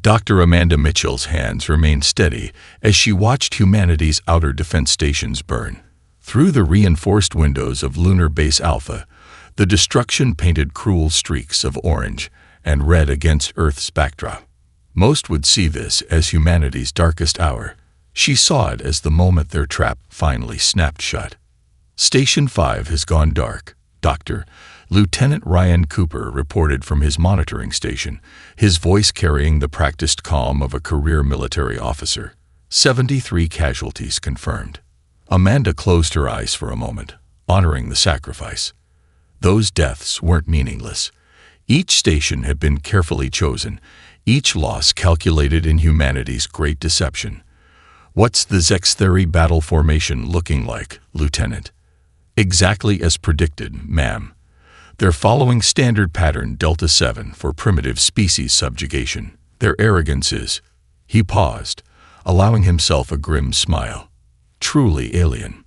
Dr. Amanda Mitchell's hands remained steady as she watched humanity's outer defense stations burn. Through the reinforced windows of Lunar Base Alpha, the destruction painted cruel streaks of orange and red against Earth's backdrop. Most would see this as humanity's darkest hour. She saw it as the moment their trap finally snapped shut. Station 5 has gone dark, Dr. Lieutenant Ryan Cooper reported from his monitoring station, his voice carrying the practiced calm of a career military officer. 73 casualties confirmed. Amanda closed her eyes for a moment, honoring the sacrifice. Those deaths weren't meaningless. Each station had been carefully chosen, each loss calculated in humanity's great deception. What's the Zextheri battle formation looking like, Lieutenant? Exactly as predicted, ma'am. They're following standard pattern Delta 7 for primitive species subjugation. Their arrogance is... He paused, allowing himself a grim smile. Truly alien.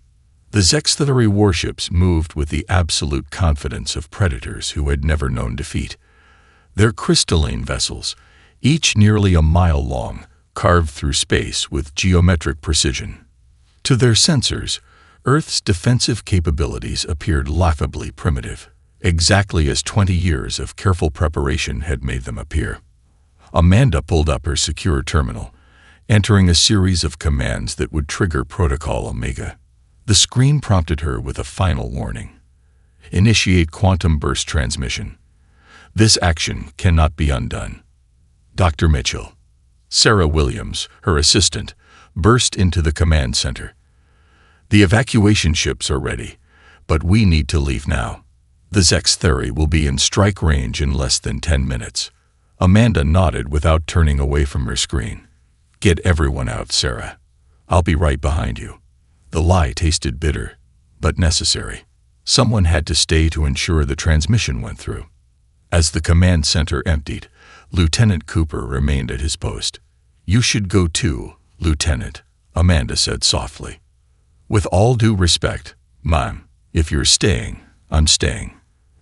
The Zextheri warships moved with the absolute confidence of predators who had never known defeat. Their crystalline vessels, each nearly a mile long, carved through space with geometric precision. To their sensors, Earth's defensive capabilities appeared laughably primitive, exactly as 20 years of careful preparation had made them appear. Amanda pulled up her secure terminal, entering a series of commands that would trigger Protocol Omega. The screen prompted her with a final warning. Initiate quantum burst transmission. This action cannot be undone. Dr. Mitchell, Sarah Williams, her assistant, burst into the command center. The evacuation ships are ready, but we need to leave now. The Zextheri will be in strike range in less than 10 minutes. Amanda nodded without turning away from her screen. Get everyone out, Sarah. I'll be right behind you. The lie tasted bitter, but necessary. Someone had to stay to ensure the transmission went through. As the command center emptied, Lieutenant Cooper remained at his post. You should go too, Lieutenant, Amanda said softly. With all due respect, ma'am, if you're staying, I'm staying.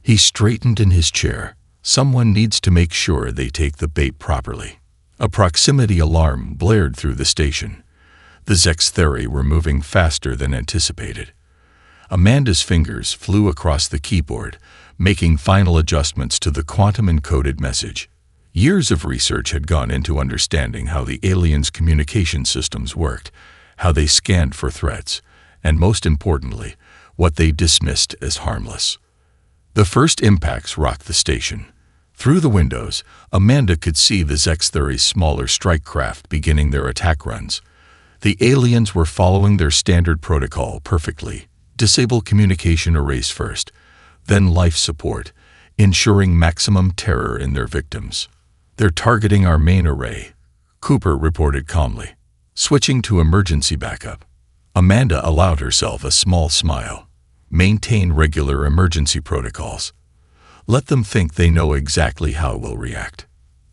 He straightened in his chair. Someone needs to make sure they take the bait properly. A proximity alarm blared through the station. The Zextheri were moving faster than anticipated. Amanda's fingers flew across the keyboard, making final adjustments to the quantum-encoded message. Years of research had gone into understanding how the aliens' communication systems worked, how they scanned for threats, and most importantly, what they dismissed as harmless. The first impacts rocked the station. Through the windows, Amanda could see the Zextheri's smaller strike craft beginning their attack runs. The aliens were following their standard protocol perfectly. Disable communication arrays first, then life support, ensuring maximum terror in their victims. They're targeting our main array, Cooper reported calmly. Switching to emergency backup, Amanda allowed herself a small smile. Maintain regular emergency protocols. Let them think they know exactly how we'll react.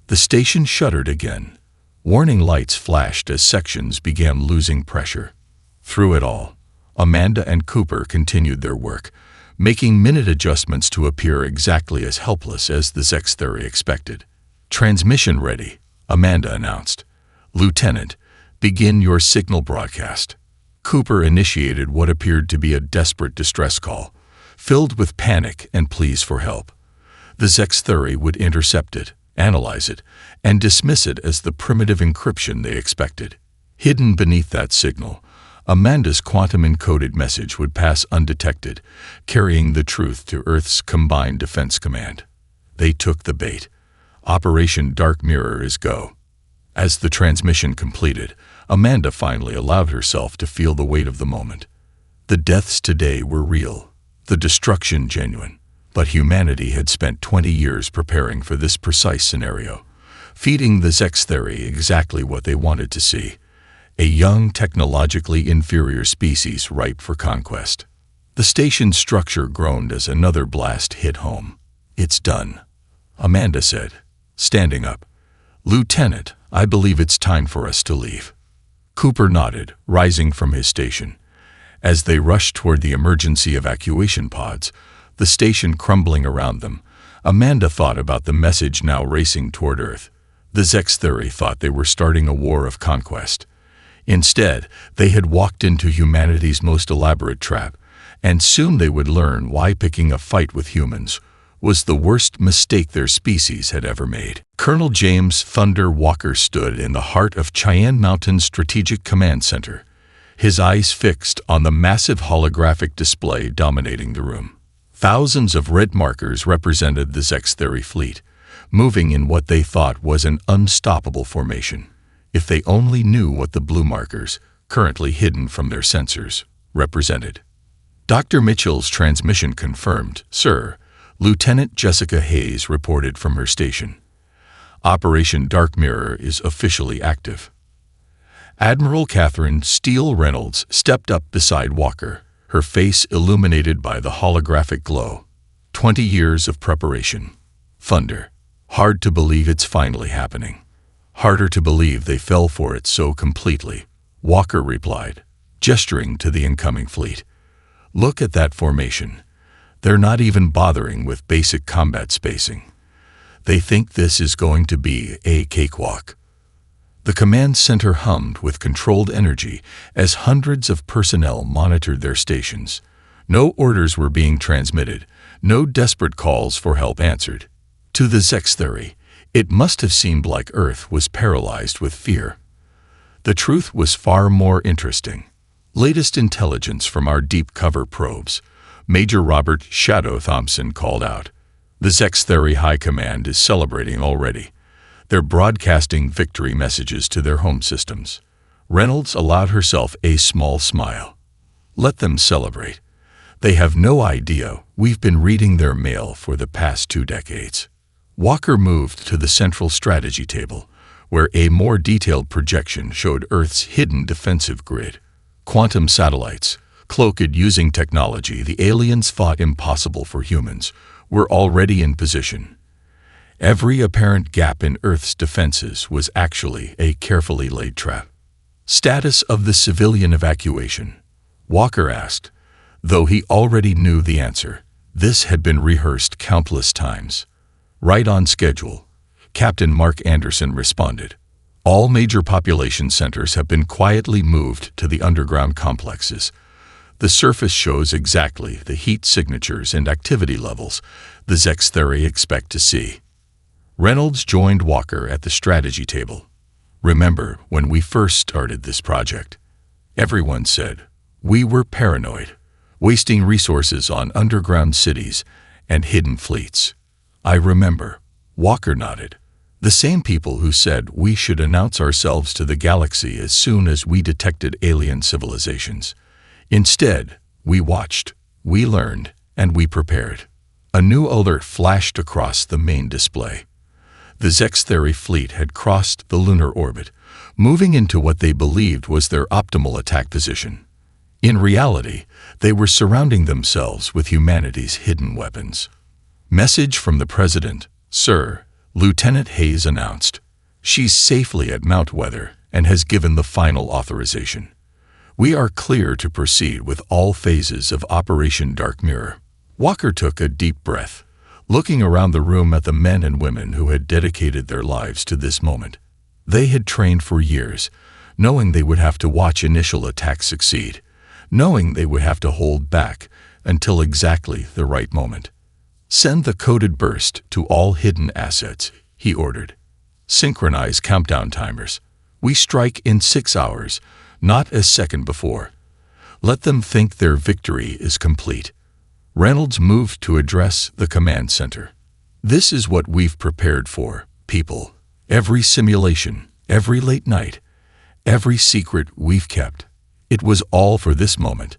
The station shuddered again. Warning lights flashed as sections began losing pressure. Through it all, Amanda and Cooper continued their work, making minute adjustments to appear exactly as helpless as the Zextheri expected. Transmission ready, Amanda announced. Lieutenant, begin your signal broadcast. Cooper initiated what appeared to be a desperate distress call, filled with panic and pleas for help. The Zextheri would intercept it, analyze it, and dismiss it as the primitive encryption they expected. Hidden beneath that signal, Amanda's quantum-encoded message would pass undetected, carrying the truth to Earth's Combined Defense Command. They took the bait. Operation Dark Mirror is go. As the transmission completed, Amanda finally allowed herself to feel the weight of the moment. The deaths today were real, the destruction genuine, but humanity had spent 20 years preparing for this precise scenario, feeding the Zextheri exactly what they wanted to see, a young, technologically inferior species ripe for conquest. The station's structure groaned as another blast hit home. It's done, Amanda said, standing up. Lieutenant, I believe it's time for us to leave. Cooper nodded, rising from his station. As they rushed toward the emergency evacuation pods, the station crumbling around them, Amanda thought about the message now racing toward Earth. The Zextheri thought they were starting a war of conquest. Instead, they had walked into humanity's most elaborate trap, and soon they would learn why picking a fight with humans was the worst mistake their species had ever made. Colonel James Thunder Walker stood in the heart of Cheyenne Mountain's Strategic Command Center, his eyes fixed on the massive holographic display dominating the room. Thousands of red markers represented the Zextheri fleet, moving in what they thought was an unstoppable formation. If they only knew what the blue markers, currently hidden from their sensors, represented. Dr. Mitchell's transmission confirmed, "Sir." Lieutenant Jessica Hayes reported from her station. "Operation Dark Mirror is officially active." Admiral Catherine Steele Reynolds stepped up beside Walker, her face illuminated by the holographic glow. 20 years of preparation. Thunder. Hard to believe it's finally happening. Harder to believe they fell for it so completely, Walker replied, gesturing to the incoming fleet. "Look at that formation. They're not even bothering with basic combat spacing. They think this is going to be a cakewalk." The command center hummed with controlled energy as hundreds of personnel monitored their stations. No orders were being transmitted, no desperate calls for help answered. To the Zextheri, it must have seemed like Earth was paralyzed with fear. The truth was far more interesting. Latest intelligence from our deep cover probes, Major Robert Shadow Thompson called out. The Zextheri High Command is celebrating already. They're broadcasting victory messages to their home systems. Reynolds allowed herself a small smile. Let them celebrate. They have no idea we've been reading their mail for the past 2 decades. Walker moved to the central strategy table, where a more detailed projection showed Earth's hidden defensive grid. Quantum satellites, cloaked using technology the aliens thought impossible for humans, were already in position. Every apparent gap in Earth's defenses was actually a carefully laid trap. Status of the civilian evacuation, Walker asked, though he already knew the answer. This had been rehearsed countless times. Right on schedule, Captain Mark Anderson responded. All major population centers have been quietly moved to the underground complexes. The surface shows exactly the heat signatures and activity levels the Zextheri expect to see. Reynolds joined Walker at the strategy table. "Remember when we first started this project? Everyone said we were paranoid, wasting resources on underground cities and hidden fleets." "I remember," Walker nodded. "The same people who said we should announce ourselves to the galaxy as soon as we detected alien civilizations. Instead, we watched, we learned, and we prepared." A new alert flashed across the main display. The Zextheri fleet had crossed the lunar orbit, moving into what they believed was their optimal attack position. In reality, they were surrounding themselves with humanity's hidden weapons. "Message from the President, sir," Lieutenant Hayes announced. "She's safely at Mount Weather and has given the final authorization. We are clear to proceed with all phases of Operation Dark Mirror." Walker took a deep breath, looking around the room at the men and women who had dedicated their lives to this moment. They had trained for years, knowing they would have to watch initial attacks succeed, knowing they would have to hold back until exactly the right moment. "Send the coded burst to all hidden assets," he ordered. "Synchronize countdown timers. We strike in 6 hours, not a second before. Let them think their victory is complete." Reynolds moved to address the command center. "This is what we've prepared for, people. Every simulation, every late night, every secret we've kept. It was all for this moment.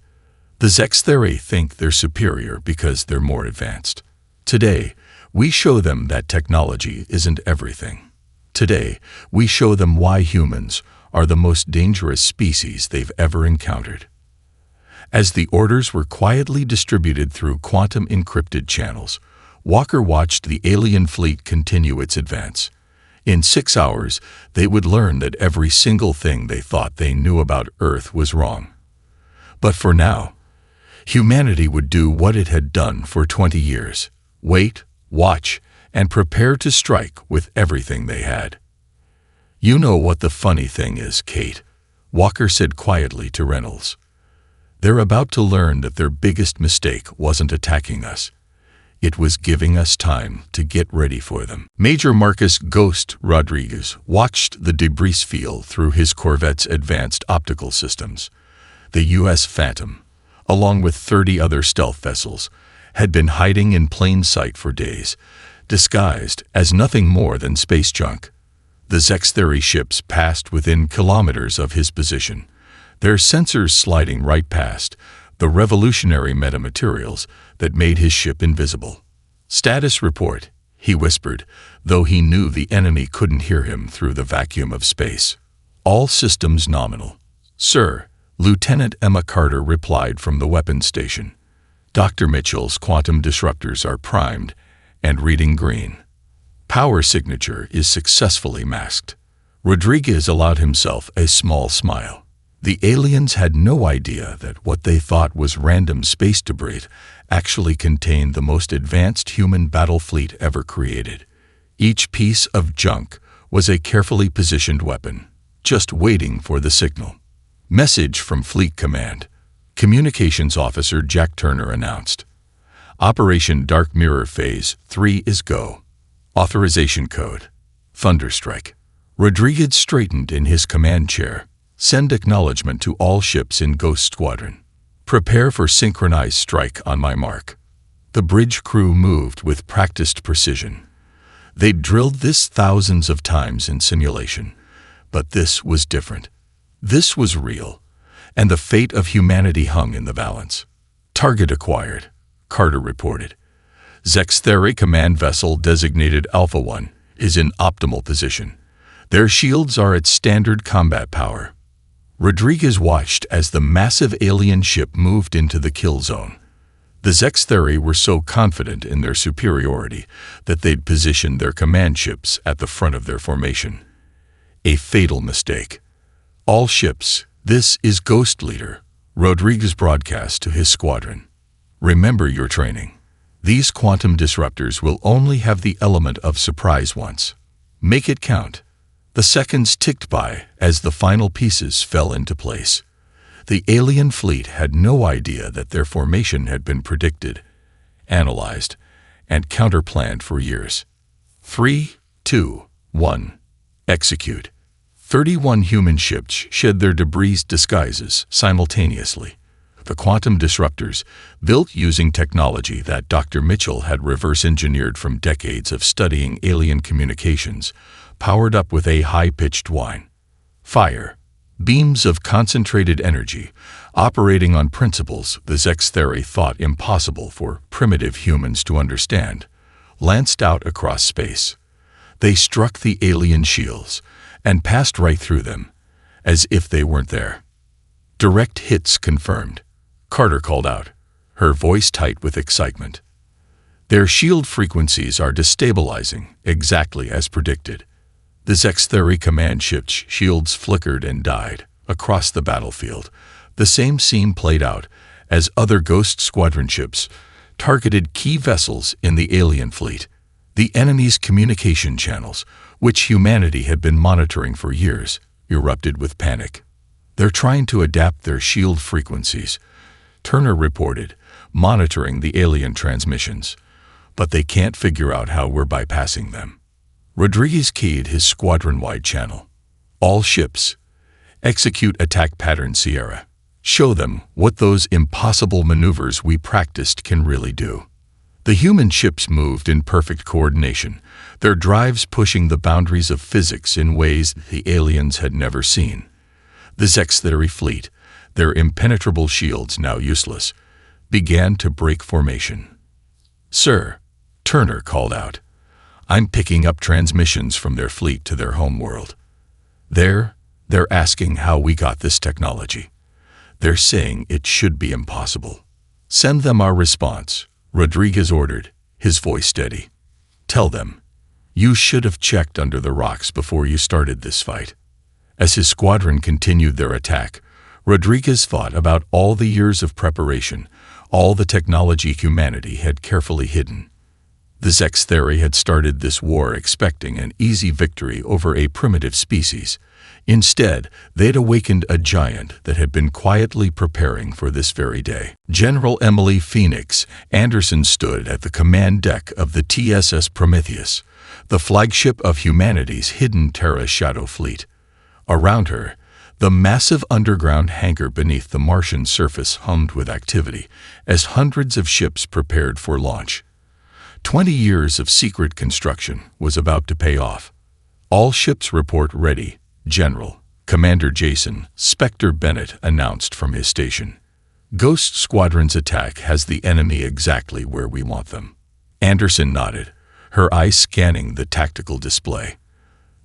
The Zextheri think they're superior because they're more advanced. Today, we show them that technology isn't everything. Today, we show them why humans are the most dangerous species they've ever encountered." As the orders were quietly distributed through quantum encrypted channels, Walker watched the alien fleet continue its advance. In 6 hours, they would learn that every single thing they thought they knew about Earth was wrong. But for now, humanity would do what it had done for 20 years. Wait, watch, and prepare to strike with everything they had. "You know what the funny thing is, Kate," Walker said quietly to Reynolds. "They're about to learn that their biggest mistake wasn't attacking us. It was giving us time to get ready for them." Major Marcus "Ghost" Rodriguez watched the debris field through his Corvette's advanced optical systems. The U.S. Phantom, along with 30 other stealth vessels, had been hiding in plain sight for days, disguised as nothing more than space junk. The Zextheri ships passed within kilometers of his position, their sensors sliding right past the revolutionary metamaterials that made his ship invisible. "Status report," he whispered, though he knew the enemy couldn't hear him through the vacuum of space. "All systems nominal." "Sir," Lieutenant Emma Carter replied from the weapons station. "Dr. Mitchell's quantum disruptors are primed and reading green. Power signature is successfully masked." Rodriguez allowed himself a small smile. The aliens had no idea that what they thought was random space debris actually contained the most advanced human battle fleet ever created. Each piece of junk was a carefully positioned weapon, just waiting for the signal. "Message from Fleet Command," Communications Officer Jack Turner announced. "Operation Dark Mirror Phase 3 is go. Authorization code: Thunderstrike." Rodriguez straightened in his command chair. "Send acknowledgement to all ships in Ghost Squadron. Prepare for synchronized strike on my mark." The bridge crew moved with practiced precision. They'd drilled this thousands of times in simulation, but this was different. This was real, and the fate of humanity hung in the balance. "Target acquired," Carter reported. "Zextheri command vessel designated Alpha 1 is in optimal position. Their shields are at standard combat power." Rodriguez watched as the massive alien ship moved into the kill zone. The Zextheri were so confident in their superiority that they'd positioned their command ships at the front of their formation. A fatal mistake. "All ships, this is Ghost Leader," Rodriguez broadcast to his squadron. "Remember your training. These quantum disruptors will only have the element of surprise once. Make it count." The seconds ticked by as the final pieces fell into place. The alien fleet had no idea that their formation had been predicted, analyzed, and counterplanned for years. 3, 2, 1. Execute. 31 human ships shed their debris disguises simultaneously. The quantum disruptors, built using technology that Dr. Mitchell had reverse-engineered from decades of studying alien communications, powered up with a high-pitched whine. Fire. Beams of concentrated energy, operating on principles the Zextheri thought impossible for primitive humans to understand, lanced out across space. They struck the alien shields and passed right through them, as if they weren't there. "Direct hits confirmed," Carter called out, her voice tight with excitement. "Their shield frequencies are destabilizing, exactly as predicted." The Zextheri command ship's shields flickered and died across the battlefield. The same scene played out as other Ghost Squadron ships targeted key vessels in the alien fleet. The enemy's communication channels, which humanity had been monitoring for years, erupted with panic. "They're trying to adapt their shield frequencies," Turner reported, monitoring the alien transmissions. "But they can't figure out how we're bypassing them." Rodriguez keyed his squadron-wide channel. "All ships, execute attack pattern Sierra. Show them what those impossible maneuvers we practiced can really do." The human ships moved in perfect coordination, their drives pushing the boundaries of physics in ways the aliens had never seen. The Zextheri fleet, their impenetrable shields now useless, began to break formation. "Sir," Turner called out, "I'm picking up transmissions from their fleet to their homeworld. They're asking how we got this technology. They're saying it should be impossible." "Send them our response," Rodriguez ordered, his voice steady. "Tell them, you should have checked under the rocks before you started this fight." As his squadron continued their attack, Rodriguez thought about all the years of preparation, all the technology humanity had carefully hidden. The Zextheri had started this war expecting an easy victory over a primitive species. Instead, they'd awakened a giant that had been quietly preparing for this very day. General Emily Phoenix Anderson stood at the command deck of the TSS Prometheus, the flagship of humanity's hidden Terra Shadow fleet. Around her, the massive underground hangar beneath the Martian surface hummed with activity as hundreds of ships prepared for launch. 20 years of secret construction was about to pay off. All ships report ready, General. Commander Jason Spectre Bennett announced from his station. Ghost Squadron's attack has the enemy exactly where we want them. Anderson nodded, her eyes scanning the tactical display.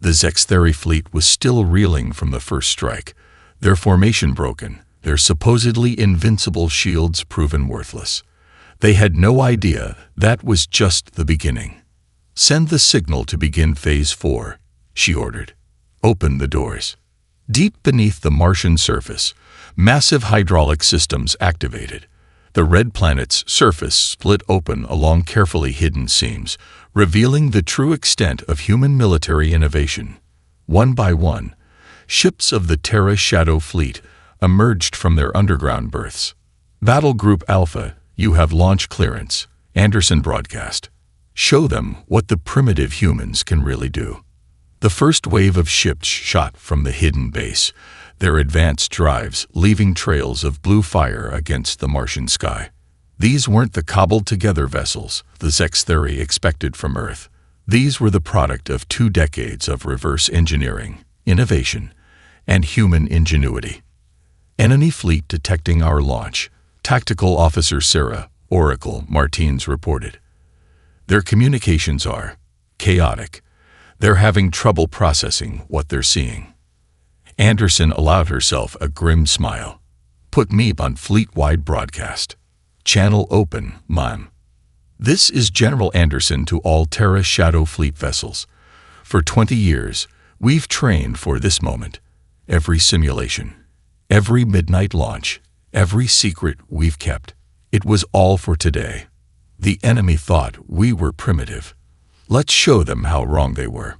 The Zextheri fleet was still reeling from the first strike, their formation broken, their supposedly invincible shields proven worthless. They had no idea that was just the beginning. "Send the signal to begin Phase 4, she ordered. "Open the doors." Deep beneath the Martian surface, massive hydraulic systems activated. The red planet's surface split open along carefully hidden seams, revealing the true extent of human military innovation. One by one, ships of the Terra Shadow fleet emerged from their underground berths. "Battle Group Alpha, you have launch clearance," Anderson broadcast. "Show them what the primitive humans can really do." The first wave of ships shot from the hidden base, their advanced drives leaving trails of blue fire against the Martian sky. These weren't the cobbled-together vessels the Zextheri expected from Earth. These were the product of 2 decades of reverse engineering, innovation, and human ingenuity. "Enemy fleet detecting our launch," Tactical Officer Sarah Oracle Martins reported. "Their communications are chaotic. They're having trouble processing what they're seeing." Anderson allowed herself a grim smile. "Put me on fleet-wide broadcast. Channel open, ma'am." This is General Anderson to all Terra Shadow fleet vessels. "For 20 years, we've trained for this moment. Every simulation, every midnight launch, every secret we've kept. It was all for today. The enemy thought we were primitive. Let's show them how wrong they were."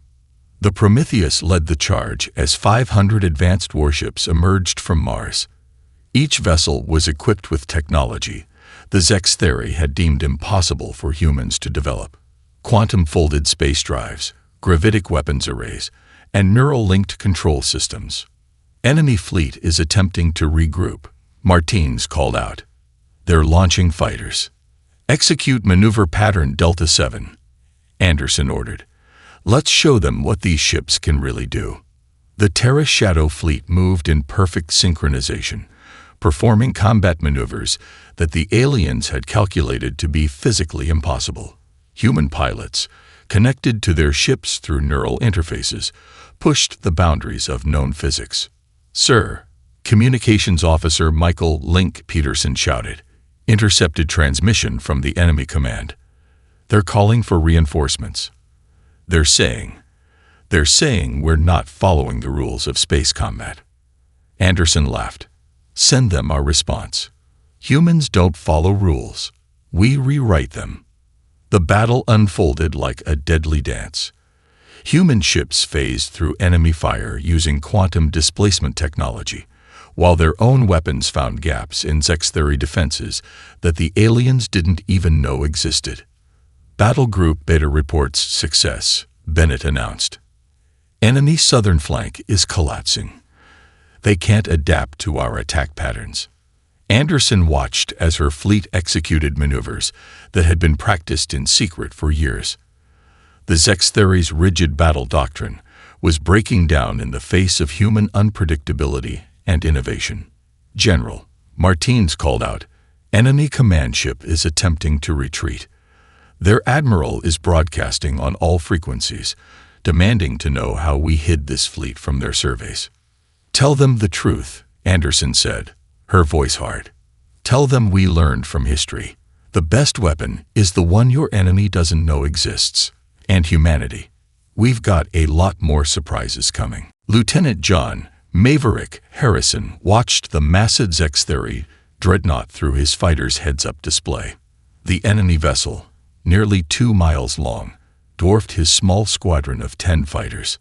The Prometheus led the charge as 500 advanced warships emerged from Mars. Each vessel was equipped with technology the Zextheri had deemed impossible for humans to develop: quantum-folded space drives, gravitic weapons arrays, and neural-linked control systems. "Enemy fleet is attempting to regroup," Martins called out. "They're launching fighters. Execute maneuver pattern Delta 7, Anderson ordered. "Let's show them what these ships can really do." The Terra Shadow fleet moved in perfect synchronization, performing combat maneuvers that the aliens had calculated to be physically impossible. Human pilots, connected to their ships through neural interfaces, pushed the boundaries of known physics. "Sir," Communications Officer Michael Link Peterson shouted, intercepted transmission from the enemy command. "They're calling for reinforcements. They're saying we're not following the rules of space combat." Anderson laughed. "Send them our response. Humans don't follow rules. We rewrite them." The battle unfolded like a deadly dance. Human ships phased through enemy fire using quantum displacement technology, while their own weapons found gaps in Zextheri defenses that the aliens didn't even know existed. "Battle Group Beta reports success," Bennett announced. "Enemy southern flank is collapsing. They can't adapt to our attack patterns." Anderson watched as her fleet executed maneuvers that had been practiced in secret for years. The Zextheri's rigid battle doctrine was breaking down in the face of human unpredictability and innovation. "General," Martins called out, "enemy command ship is attempting to retreat. Their admiral is broadcasting on all frequencies, demanding to know how we hid this fleet from their surveys." "Tell them the truth," Anderson said, her voice hard. "Tell them we learned from history. The best weapon is the one your enemy doesn't know exists. And humanity. We've got a lot more surprises coming." Lieutenant John Maverick Harrison watched the massive Zextheri dreadnought through his fighter's heads-up display. The enemy vessel, nearly 2 miles long, dwarfed his small squadron of 10 fighters.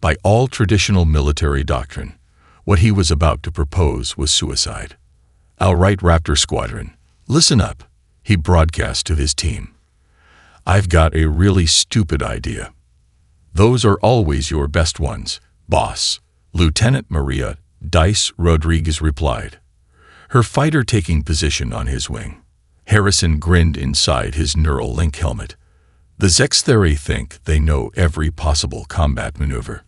By all traditional military doctrine, what he was about to propose was suicide. "All right, Raptor Squadron, listen up," he broadcast to his team. "I've got a really stupid idea." "Those are always your best ones, boss," Lieutenant Maria Dice Rodriguez replied, her fighter taking position on his wing. Harrison grinned inside his Neuralink helmet. The Zextheri think they know every possible combat maneuver.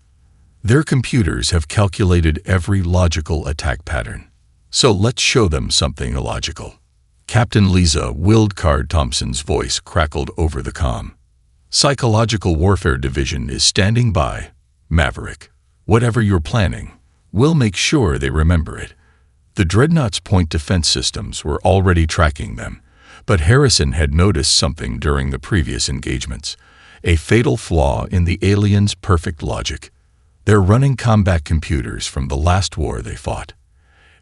Their computers have calculated every logical attack pattern. So let's show them something illogical. Captain Lisa Wildcard Thompson's voice crackled over the comm. "Psychological Warfare Division is standing by. Maverick, whatever you're planning, we'll make sure they remember it." The Dreadnought's point defense systems were already tracking them, but Harrison had noticed something during the previous engagements, a fatal flaw in the aliens' perfect logic. They're running combat computers from the last war they fought,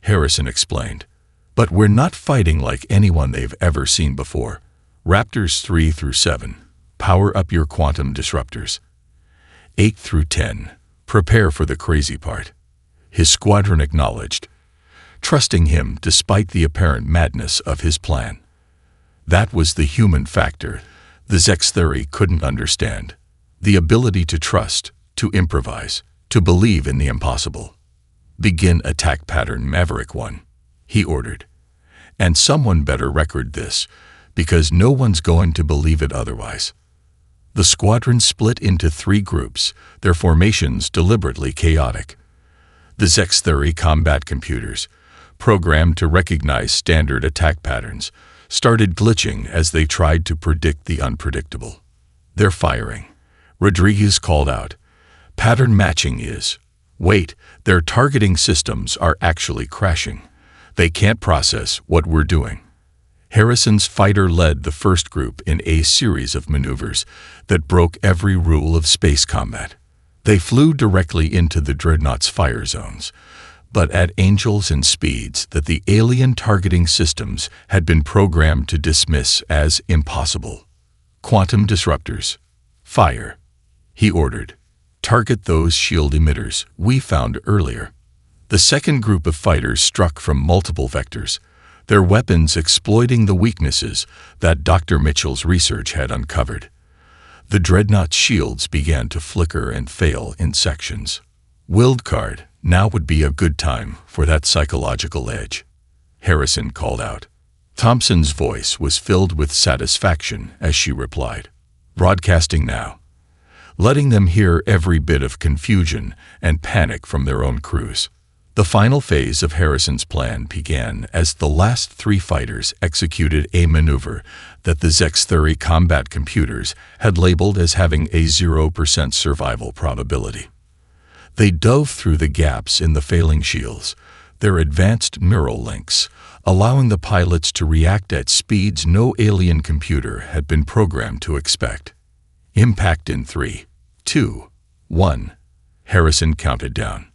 Harrison explained. "But we're not fighting like anyone they've ever seen before. Raptors 3 through 7, power up your quantum disruptors. 8 through 10, prepare for the crazy part," his squadron acknowledged, trusting him despite the apparent madness of his plan. That was the human factor the Zextheri couldn't understand, the ability to trust, to improvise, to believe in the impossible. "Begin attack pattern Maverick 1, he ordered. "And someone better record this, because no one's going to believe it otherwise." The squadron split into 3 groups, their formations deliberately chaotic. The Zextheri combat computers, programmed to recognize standard attack patterns, started glitching as they tried to predict the unpredictable. "They're firing," Rodriguez called out. "Pattern matching is. Wait, their targeting systems are actually crashing. They can't process what we're doing." Harrison's fighter led the first group in a series of maneuvers that broke every rule of space combat. They flew directly into the Dreadnought's fire zones, but at angles and speeds that the alien targeting systems had been programmed to dismiss as impossible. "Quantum disruptors, fire," he ordered. "Target those shield emitters we found earlier." The second group of fighters struck from multiple vectors, their weapons exploiting the weaknesses that Dr. Mitchell's research had uncovered. The Dreadnought's shields began to flicker and fail in sections. "Wildcard, now would be a good time for that psychological edge," Harrison called out. Thompson's voice was filled with satisfaction as she replied, "Broadcasting now," letting them hear every bit of confusion and panic from their own crews. The final phase of Harrison's plan began as the last 3 fighters executed a maneuver that the Zextheri combat computers had labeled as having a 0% survival probability. They dove through the gaps in the failing shields, their advanced neural links, allowing the pilots to react at speeds no alien computer had been programmed to expect. "Impact in 3, 2, 1, Harrison counted down.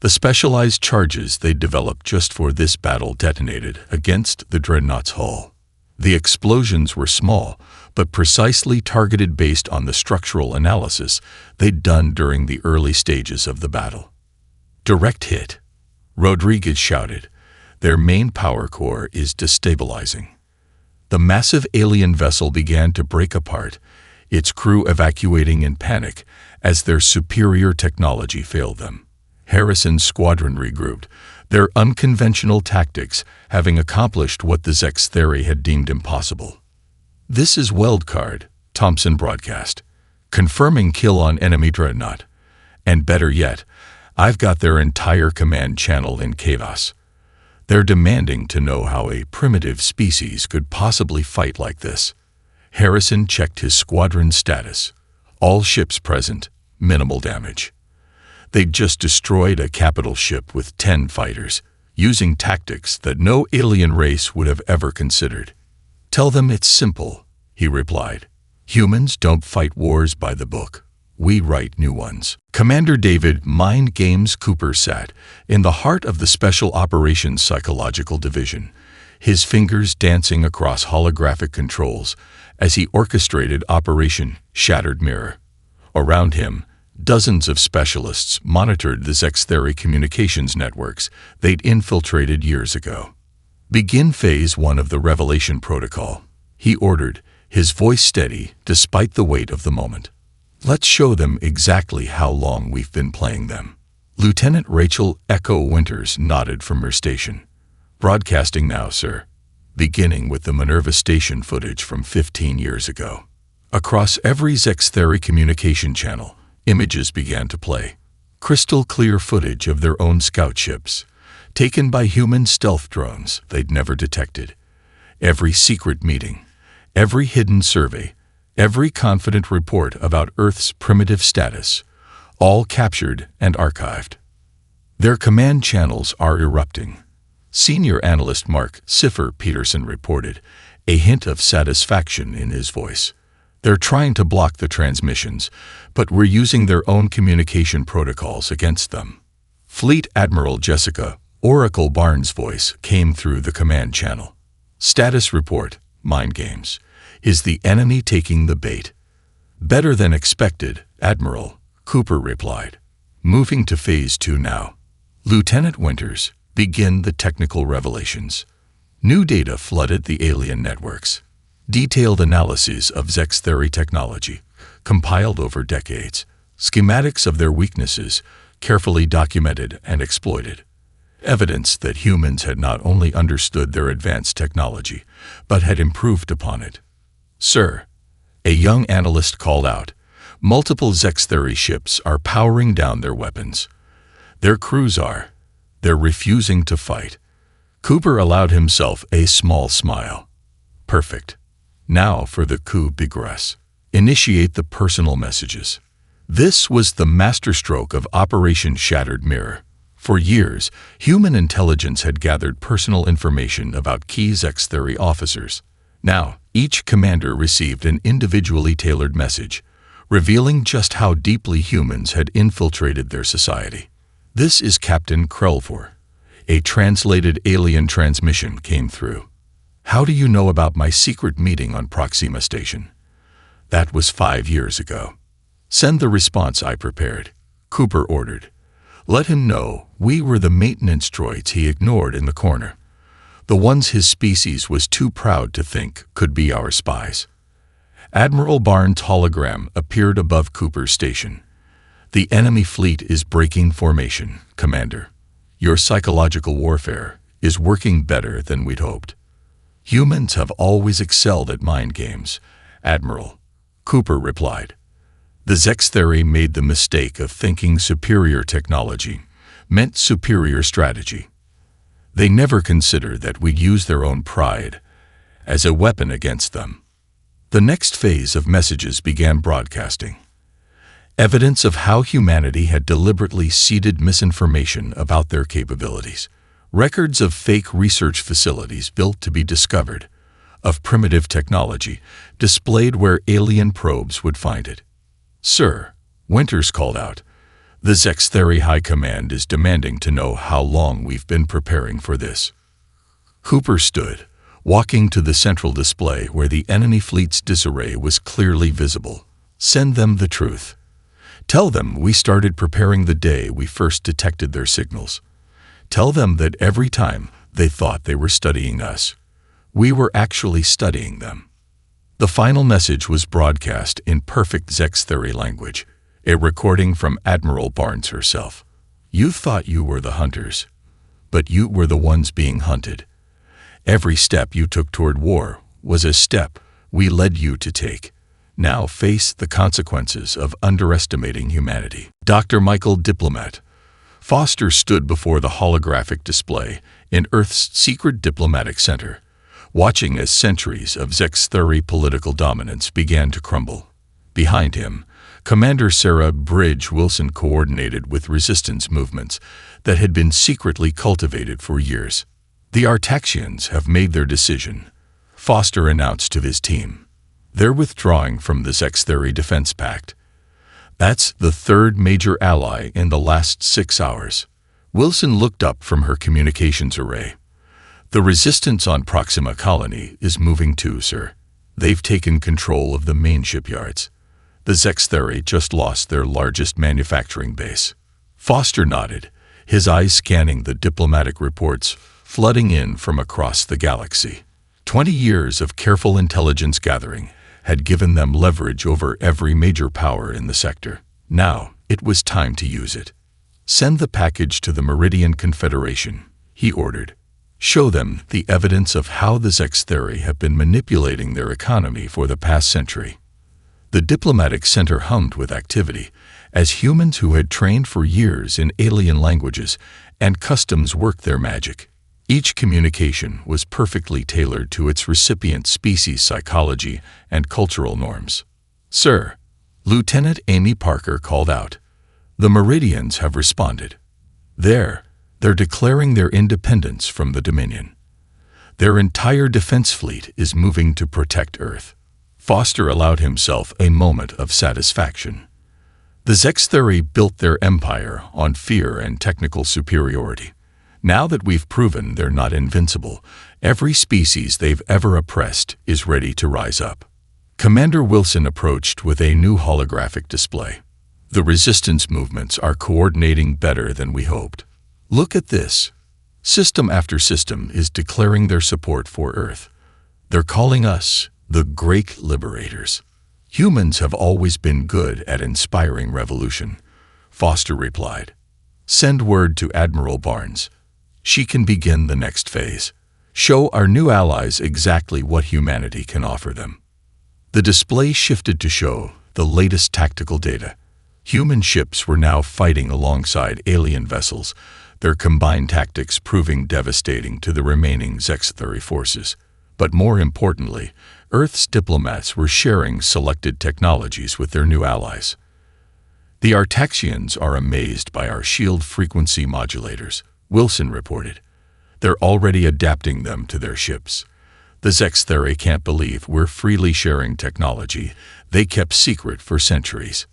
The specialized charges they developed just for this battle detonated against the Dreadnought's hull. The explosions were small, but precisely targeted based on the structural analysis they'd done during the early stages of the battle. "Direct hit," Rodriguez shouted. "Their main power core is destabilizing." The massive alien vessel began to break apart, its crew evacuating in panic as their superior technology failed them. Harrison's squadron regrouped, their unconventional tactics having accomplished what the Zextheri had deemed impossible. "This is Wildcard," Thompson broadcast, "confirming kill on enemy Dreadnought. And better yet, I've got their entire command channel in chaos. They're demanding to know how a primitive species could possibly fight like this." Harrison checked his squadron status. All ships present, minimal damage. They'd just destroyed a capital ship with 10 fighters, using tactics that no alien race would have ever considered. "Tell them it's simple," he replied. "Humans don't fight wars by the book. We write new ones." Commander David Mind Games Cooper sat in the heart of the Special Operations Psychological Division, his fingers dancing across holographic controls as he orchestrated Operation Shattered Mirror. Around him, dozens of specialists monitored the Zextheri communications networks they'd infiltrated years ago. "Begin Phase 1 of the Revelation Protocol," he ordered, his voice steady despite the weight of the moment. "Let's show them exactly how long we've been playing them." Lieutenant Rachel Echo Winters nodded from her station. "Broadcasting now, sir. Beginning with the Minerva station footage from 15 years ago." Across every Zextheri communication channel, images began to play. Crystal clear footage of their own scout ships, taken by human stealth drones they'd never detected. Every secret meeting, every hidden survey, every confident report about Earth's primitive status, all captured and archived. Their command channels are erupting. Senior analyst Mark Cipher Peterson reported, a hint of satisfaction in his voice. "They're trying to block the transmissions, but we're using their own communication protocols against them." Fleet Admiral Jessica Oracle Barnes' voice came through the command channel. "Status report, mind games. Is the enemy taking the bait?" "Better than expected, Admiral," Cooper replied. "Moving to Phase 2 now. Lieutenant Winters, begin the technical revelations." New data flooded the alien networks. Detailed analyses of Zextheri technology, compiled over decades. Schematics of their weaknesses, carefully documented and exploited. Evidence that humans had not only understood their advanced technology, but had improved upon it. "Sir," a young analyst called out, "multiple Zextheri ships are powering down their weapons. Their crews are. They're refusing to fight." Cooper allowed himself a small smile. "Perfect. Now for the coup de grace. Initiate the personal messages." This was the masterstroke of Operation Shattered Mirror. For years, human intelligence had gathered personal information about key Zextheri officers. Now, each commander received an individually tailored message, revealing just how deeply humans had infiltrated their society. "This is Captain Krelvor." A translated alien transmission came through. "How do you know about my secret meeting on Proxima Station?" "That was 5 years ago." "Send the response I prepared," Cooper ordered. Let him know we were the maintenance droids he ignored in the corner. The ones his species was too proud to think could be our spies. Admiral Barnes' hologram appeared above Cooper's station. "The enemy fleet is breaking formation, Commander. Your psychological warfare is working better than we'd hoped." "Humans have always excelled at mind games, Admiral," Cooper replied. "The Zextheri made the mistake of thinking superior technology meant superior strategy. They never considered that we'd use their own pride as a weapon against them." The next phase of messages began broadcasting. Evidence of how humanity had deliberately seeded misinformation about their capabilities. Records of fake research facilities built to be discovered, of primitive technology displayed where alien probes would find it. "Sir," Winters called out, "the Zextheri High Command is demanding to know how long we've been preparing for this." Cooper stood, walking to the central display where the enemy fleet's disarray was clearly visible. "Send them the truth. Tell them we started preparing the day we first detected their signals. Tell them that every time they thought they were studying us, we were actually studying them." The final message was broadcast in perfect Zextheri language, a recording from Admiral Barnes herself. "You thought you were the hunters, but you were the ones being hunted. Every step you took toward war was a step we led you to take. Now face the consequences of underestimating humanity." Dr. Michael Diplomat Foster stood before the holographic display in Earth's secret diplomatic center, watching as centuries of Zextheri political dominance began to crumble. Behind him, Commander Sarah Bridge Wilson coordinated with resistance movements that had been secretly cultivated for years. "The Artaxians have made their decision," Foster announced to his team. "They're withdrawing from the Zextheri Defense Pact. That's the third major ally in the last 6 hours." Wilson looked up from her communications array. "The resistance on Proxima Colony is moving too, sir. They've taken control of the main shipyards. The Zextheri just lost their largest manufacturing base. Foster nodded, his eyes scanning the diplomatic reports flooding in from across the galaxy. 20 years of careful intelligence gathering had given them leverage over every major power in the sector. Now, it was time to use it. Send the package to the Meridian Confederation, he ordered. Show them the evidence of how the Zextheri have been manipulating their economy for the past century. The diplomatic center hummed with activity, as humans who had trained for years in alien languages and customs worked their magic. Each communication was perfectly tailored to its recipient species' psychology and cultural norms. "Sir," Lieutenant Amy Parker called out, "the Meridians have responded. They're declaring their independence from the Dominion. Their entire defense fleet is moving to protect Earth." Foster allowed himself a moment of satisfaction. The Zextheri built their empire on fear and technical superiority. Now that we've proven they're not invincible, every species they've ever oppressed is ready to rise up. Commander Wilson approached with a new holographic display. "The resistance movements are coordinating better than we hoped. Look at this. System after system is declaring their support for Earth. They're calling us the Great Liberators." "Humans have always been good at inspiring revolution," Foster replied. "Send word to Admiral Barnes. She can begin the next phase. Show our new allies exactly what humanity can offer them." The display shifted to show the latest tactical data. Human ships were now fighting alongside alien vessels, their combined tactics proving devastating to the remaining Zextheri forces. But more importantly, Earth's diplomats were sharing selected technologies with their new allies. "The Artaxians are amazed by our shield frequency modulators," Wilson reported. "They're already adapting them to their ships. The Zextheri can't believe we're freely sharing technology they kept secret for centuries."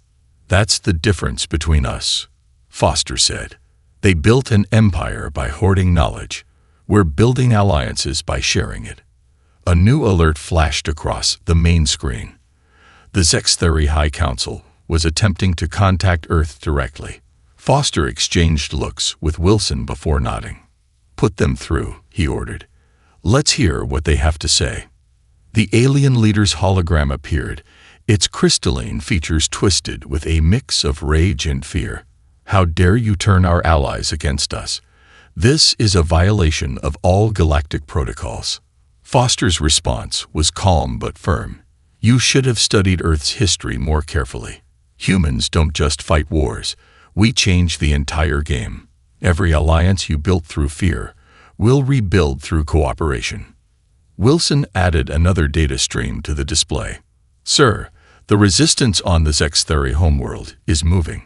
"That's the difference between us," Foster said. "They built an empire by hoarding knowledge. We're building alliances by sharing it." A new alert flashed across the main screen. The Zextheri High Council was attempting to contact Earth directly. Foster exchanged looks with Wilson before nodding. "Put them through," he ordered. "Let's hear what they have to say." The alien leader's hologram appeared, its crystalline features twisted with a mix of rage and fear. "How dare you turn our allies against us? This is a violation of all galactic protocols." Foster's response was calm but firm. "You should have studied Earth's history more carefully. Humans don't just fight wars. We change the entire game. Every alliance you built through fear will rebuild through cooperation." Wilson added another data stream to the display. "Sir, the resistance on the Zextheri homeworld is moving.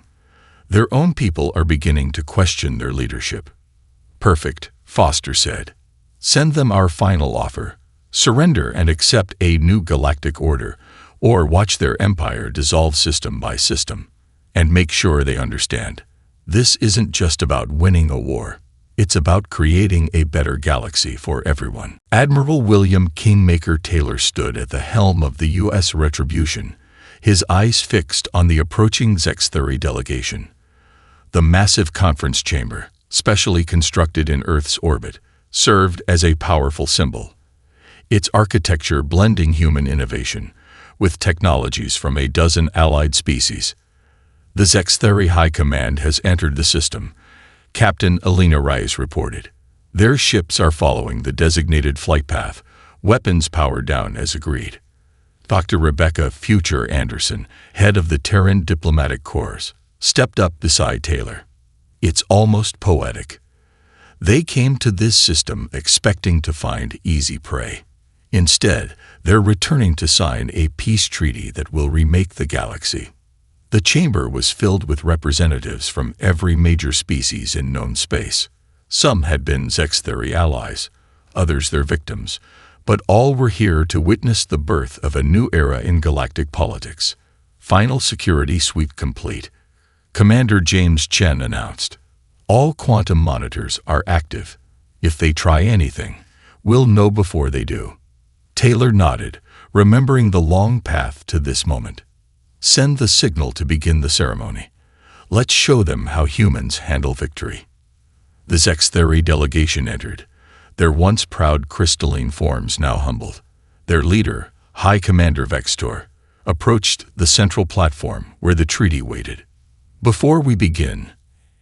Their own people are beginning to question their leadership." "Perfect," Foster said. "Send them our final offer. Surrender and accept a new galactic order, or watch their empire dissolve system by system. And make sure they understand. This isn't just about winning a war. It's about creating a better galaxy for everyone." Admiral William Kingmaker Taylor stood at the helm of the U.S. Retribution, his eyes fixed on the approaching Zextheri delegation. The massive conference chamber, specially constructed in Earth's orbit, served as a powerful symbol. Its architecture blending human innovation with technologies from a dozen allied species. "The Zextheri High Command has entered the system," Captain Alina Rice reported. "Their ships are following the designated flight path, weapons powered down as agreed." Dr. Rebecca Future Anderson, head of the Terran Diplomatic Corps, stepped up beside Taylor. "It's almost poetic. They came to this system expecting to find easy prey. Instead, they're returning to sign a peace treaty that will remake the galaxy." The chamber was filled with representatives from every major species in known space. Some had been Zextheri allies, others their victims, but all were here to witness the birth of a new era in galactic politics. "Final security sweep complete," Commander James Chen announced. "All quantum monitors are active. If they try anything, we'll know before they do." Taylor nodded, remembering the long path to this moment. Send the signal to begin the ceremony. Let's show them how humans handle victory. The Zextheri delegation entered, their once proud crystalline forms now humbled. Their leader, High Commander Vextor, approached the central platform where the treaty waited. Before we begin,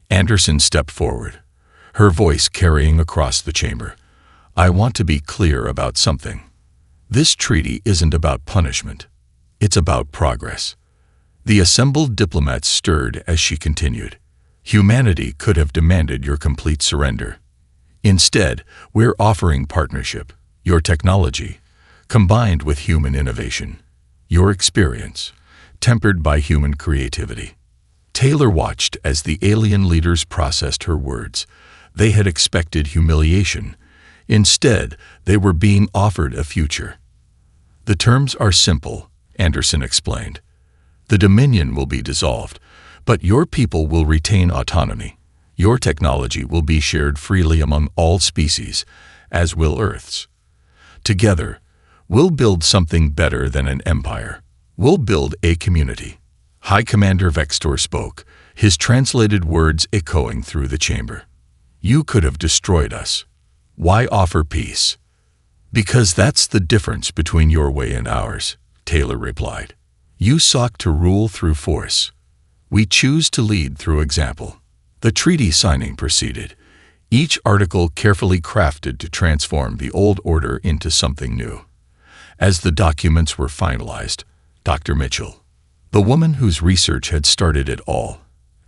Anderson stepped forward, her voice carrying across the chamber. I want to be clear about something. This treaty isn't about punishment. It's about progress. The assembled diplomats stirred as she continued. Humanity could have demanded your complete surrender. Instead, we're offering partnership, your technology, combined with human innovation, your experience, tempered by human creativity. Taylor watched as the alien leaders processed her words. They had expected humiliation. Instead, they were being offered a future. The terms are simple, Anderson explained. The Dominion will be dissolved, but your people will retain autonomy. Your technology will be shared freely among all species, as will Earth's. Together, we'll build something better than an empire. We'll build a community. High Commander Vextor spoke, his translated words echoing through the chamber. You could have destroyed us. Why offer peace? Because that's the difference between your way and ours, Taylor replied. You sought to rule through force. We choose to lead through example. The treaty signing proceeded, each article carefully crafted to transform the old order into something new. As the documents were finalized, Dr. Mitchell, the woman whose research had started it all,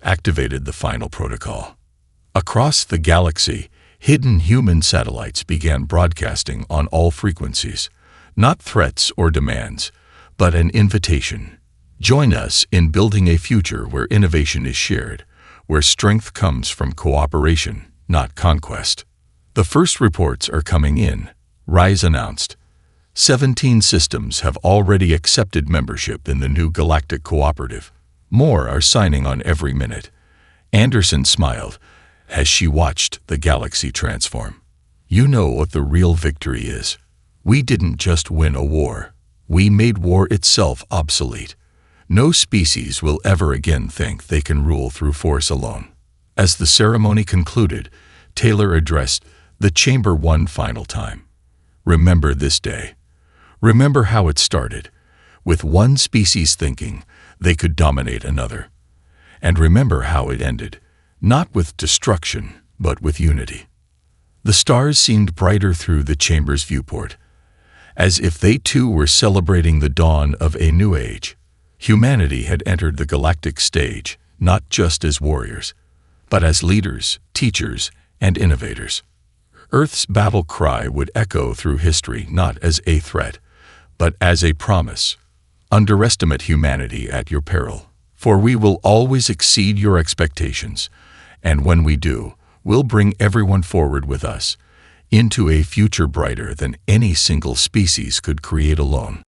activated the final protocol. Across the galaxy, hidden human satellites began broadcasting on all frequencies, not threats or demands, but an invitation. Join us in building a future where innovation is shared, where strength comes from cooperation, not conquest. The first reports are coming in, Rise announced. 17 systems have already accepted membership in the new Galactic Cooperative. More are signing on every minute. Anderson smiled as she watched the galaxy transform. You know what the real victory is. We didn't just win a war. We made war itself obsolete. No species will ever again think they can rule through force alone. As the ceremony concluded, Taylor addressed the chamber one final time. Remember this day. Remember how it started, with one species thinking they could dominate another. And remember how it ended, not with destruction, but with unity. The stars seemed brighter through the chamber's viewport, as if they too were celebrating the dawn of a new age. Humanity had entered the galactic stage, not just as warriors, but as leaders, teachers, and innovators. Earth's battle cry would echo through history not as a threat, but as a promise. Underestimate humanity at your peril, for we will always exceed your expectations, and when we do, we'll bring everyone forward with us, into a future brighter than any single species could create alone.